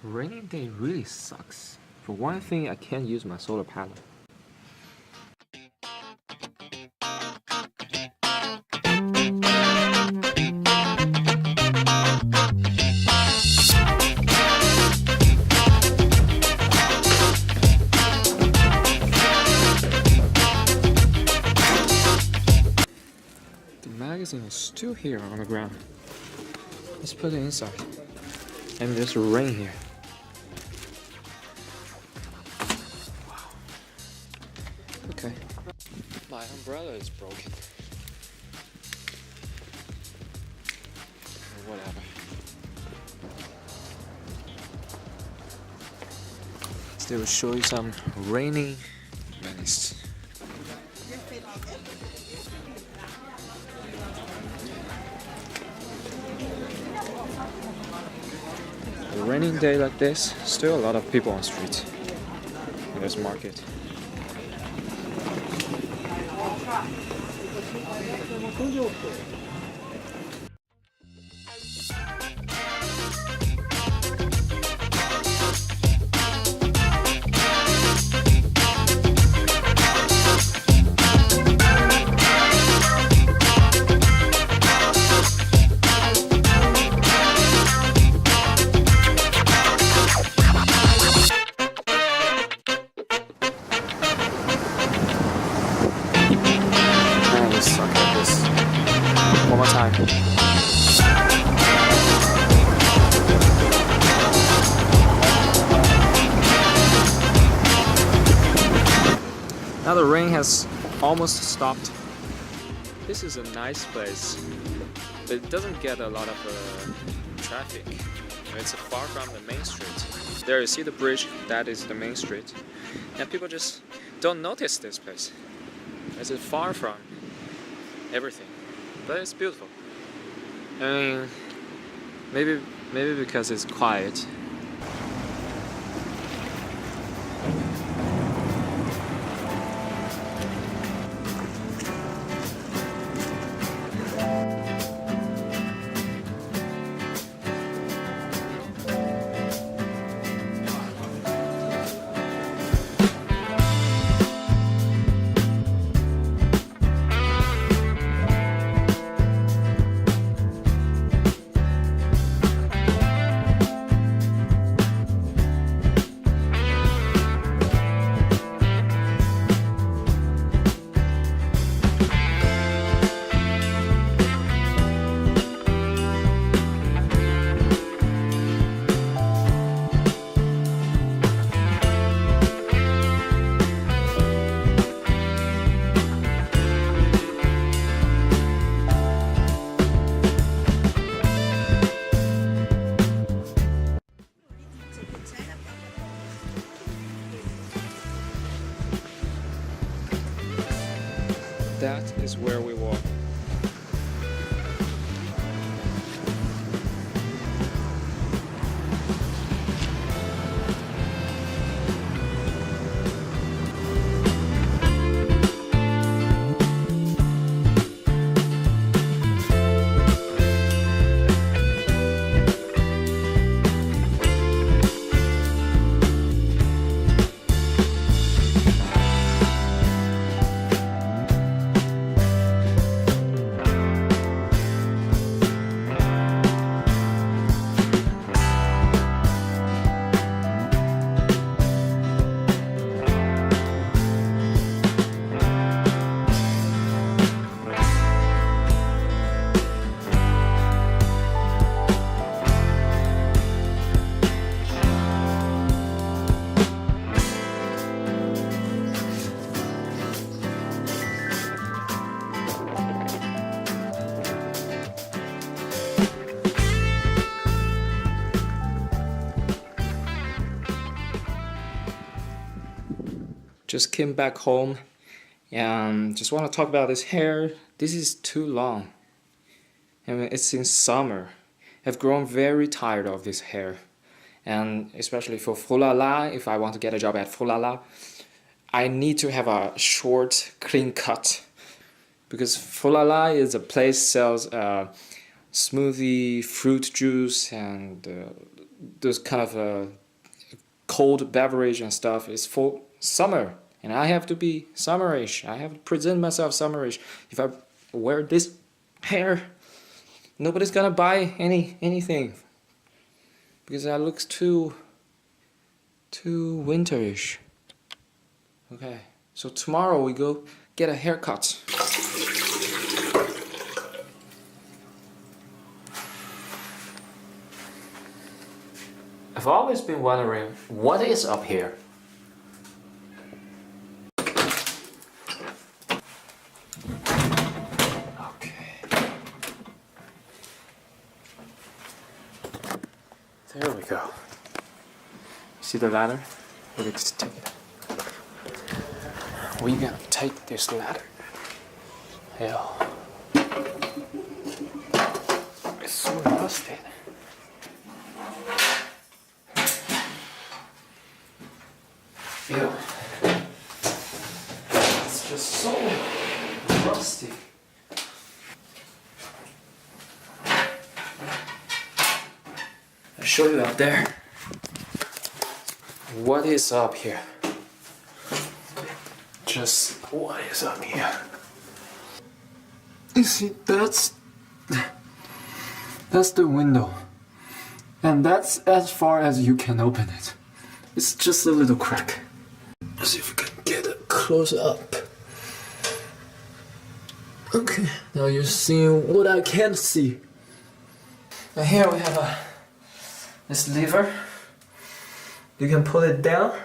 Rainy day really sucks. For one thing, I can't use my solar panel. The magazine is still here on the ground. Let's put it inside. And there's rain here. Wow. Okay. My umbrella is broken. Whatever. Still will show you some rainy Venice. A raining day like this, still a lot of people on the street. In this market. Suck at this. One more time. Now the rain has almost stopped. This is a nice place, but it doesn't get a lot of traffic. It's far from the main street. There you see the bridge, that is the main street. And people just don't notice this place. It's far from everything, but it's beautiful. I mean, maybe because it's quiet. That is where we walk. Just came back home and just want to talk about this hair. This is too long. I mean, it's in summer. I've grown very tired of this hair. And especially for Fulala, if I want to get a job at Fulala, I need to have a short, clean cut. Because Fulala is a place sells smoothie, fruit juice, and those kind of cold beverage and stuff is for summer, and I have to be summerish. I have to present myself summerish. If I wear this hair, nobody's gonna buy anything because I look too winterish. Okay, so tomorrow we go get a haircut. I've always been wondering what is up here. Okay. There we go. See the ladder? Let's take it. We're gonna take this ladder. Yeah. It's so rusted. Ew. It's just so rusty. I'll show you up there. What is up here? Just what is up here? You see, that's the window. And that's as far as you can open it. It's just a little crack. Let's see if we can get it close up. Okay, now you're seeing what I can't see. And here we have this lever. You can pull it down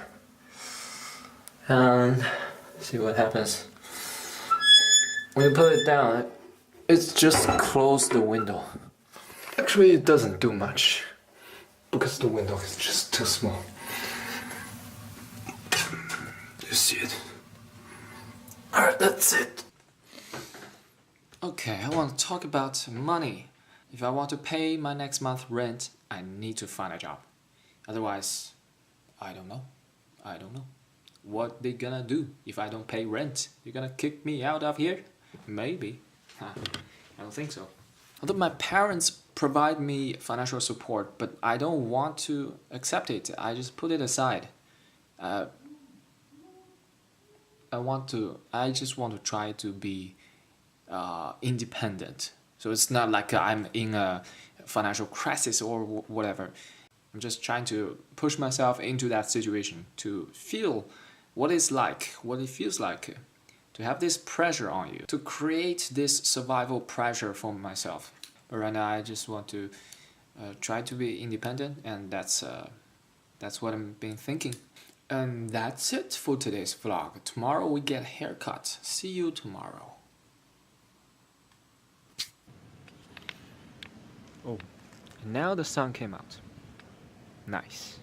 and see what happens. When you pull it down, it's just close the window. Actually, it doesn't do much because the window is just too small. You see it? Alright, that's it. Okay, I want to talk about money. If I want to pay my next month's rent, I need to find a job. Otherwise, I don't know. What they gonna do if I don't pay rent? You're gonna kick me out of here? Maybe. I don't think so. Although my parents provide me financial support, but I don't want to accept it. I just put it aside. I just want to try to be independent. So it's not like I'm in a financial crisis or whatever. I'm just trying to push myself into that situation to feel what it feels like to have this pressure on you, to create this survival pressure for myself. But right now I just want to try to be independent, and that's what I've been thinking. And that's it for today's vlog. Tomorrow we get a haircut. See you tomorrow. Oh, and now the sun came out. Nice.